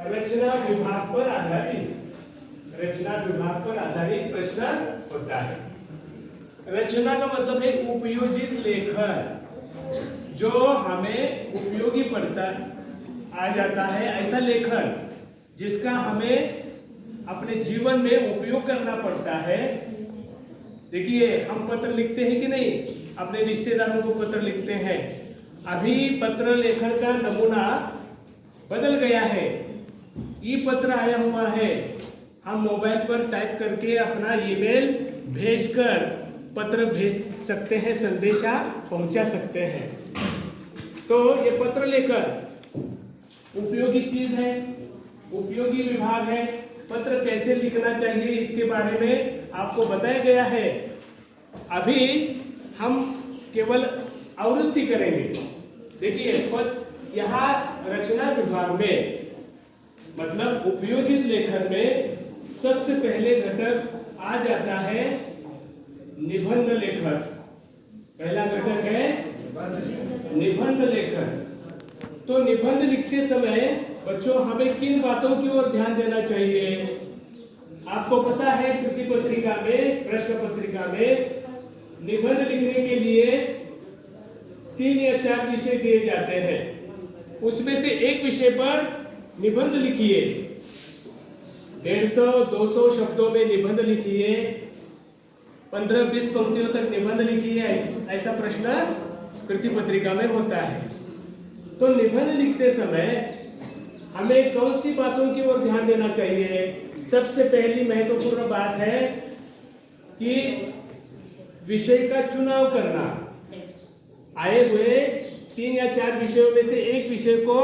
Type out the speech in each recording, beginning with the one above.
रचना विभाग पर आधारित प्रश्न होता है। रचना का मतलब है उपयोजित लेखन, जो हमें उपयोगी पड़ता आ जाता है, ऐसा लेखन जिसका हमें अपने जीवन में उपयोग करना पड़ता है। देखिए, हम पत्र लिखते हैं कि नहीं, अपने रिश्तेदारों को पत्र लिखते हैं। अभी पत्र लेखन का नमूना बदल गया है, ई पत्र आया हुआ है। हम मोबाइल पर टाइप करके अपना ईमेल भेजकर पत्र भेज सकते हैं, संदेशा पहुंचा सकते हैं। तो ये पत्र लेखन उपयोगी चीज है, उपयोगी विभाग है। पत्र कैसे लिखना चाहिए इसके बारे में आपको बताया गया है। अभी हम केवल आवृत्ति करेंगे। देखिए, यहाँ रचना विभाग में मतलब उपयोगित लेखन में सबसे पहले घटक आ जाता है निबंध लेखन। पहला घटक है निबंध लेखन। तो निबंध लिखते समय बच्चों हमें किन बातों की ओर ध्यान देना चाहिए? आपको पता है, कृति पत्रिका में, प्रश्न पत्रिका में निबंध लिखने के लिए 3 या 4 विषय दिए जाते हैं। उसमें से एक विषय पर निबंध लिखिए, 150-200 शब्दों में निबंध लिखिए, 15-20 पंक्तियों तक निबंध लिखिए। ऐसा प्रश्न कृति पत्रिका में होता है। तो निबंध लिखते समय हमें कौन सी बातों की ओर ध्यान देना चाहिए? सबसे पहली महत्वपूर्ण बात है कि विषय का चुनाव करना। आए हुए 3 या 4 विषयों में से एक विषय को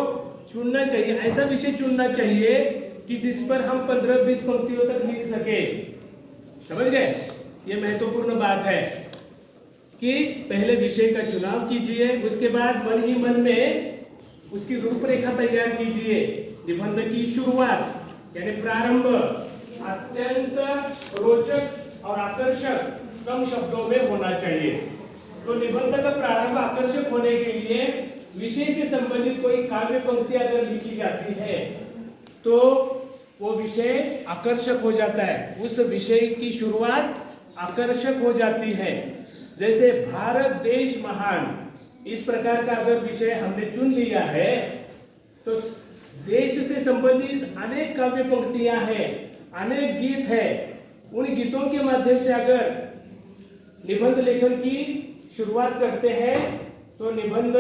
चुनना चाहिए। ऐसा विषय चुनना चाहिए कि जिस पर हम 15-20 पंक्तियों तक लिख सके। समझ गए? ये महत्वपूर्ण बात है कि पहले विषय का चुनाव कीजिए, उसके बाद मन ही मन में उसकी रूपरेखा तैयार कीजिए। निबंध की शुरुआत यानी प्रारंभ अत्यंत रोचक और आकर्षक कम शब्दों में होना चाहिए। तो निबंध का प्रारंभ आकर्षक होने के लिए विषय से संबंधित कोई काव्य पंक्ति अगर लिखी जाती है तो वो विषय आकर्षक हो जाता है, उस विषय की शुरुआत आकर्षक हो जाती है। जैसे भारत देश महान, इस प्रकार का अगर विषय हमने चुन लिया है तो देश से संबंधित अनेक काव्य पंक्तियां हैं, अनेक गीत हैं। उन गीतों के माध्यम से अगर निबंध लेखन की शुरुआत करते हैं तो निबंध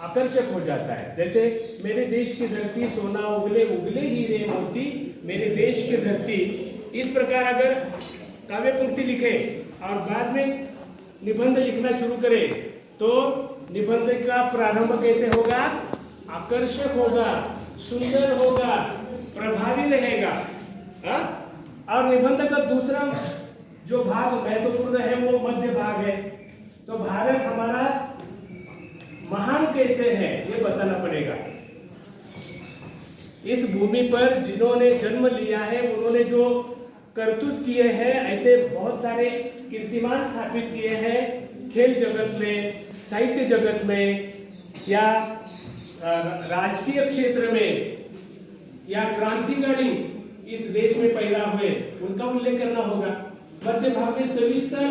आकर्षक हो जाता है। जैसे मेरे देश की धरती सोना उगले उगले हीरे मोती, मेरे देश की धरती, इस प्रकार अगर काव्य पंक्ति लिखे और बाद में निबंध लिखना शुरू करें तो निबंध का प्रारंभ कैसे होगा? आकर्षक होगा, सुंदर होगा, प्रभावी रहेगा। और निबंध का दूसरा जो भाग महत्वपूर्ण है वो मध्य भाग है। तो भारत हमारा महान कैसे है ये बताना पड़ेगा। इस भूमि पर जिन्होंने जन्म लिया है उन्होंने जो करतूत किए हैं, ऐसे बहुत सारे कीर्तिमान स्थापित किए हैं खेल जगत में, साहित्य जगत में, या राजकीय क्षेत्र में, या क्रांतिकारी इस देश में पैदा हुए, उनका उल्लेख करना होगा। मध्य भाग में सविस्तर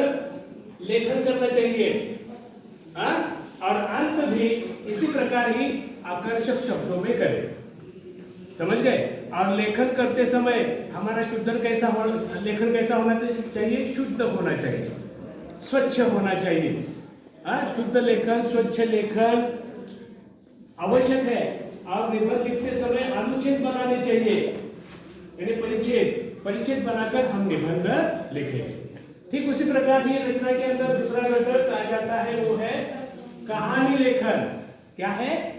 लेखन करना चाहिए और अंत भी इसी प्रकार ही आकर्षक शब्दों में करें। समझ गए? और लेखन करते समय हमारा लेखन कैसा होना चाहिए? शुद्ध होना चाहिए, स्वच्छ होना चाहिए। शुद्ध लेखन, स्वच्छ लेखन आवश्यक है। और निबंध लिखते समय अनुच्छेद बनाने चाहिए, यानी परिच्छेद बनाकर हम निबंध लिखें। ठीक उसी प्रकार ही रचना के अंदर दूसरा घटक आ जाता है, वो है कहानी लेखन। क्या है?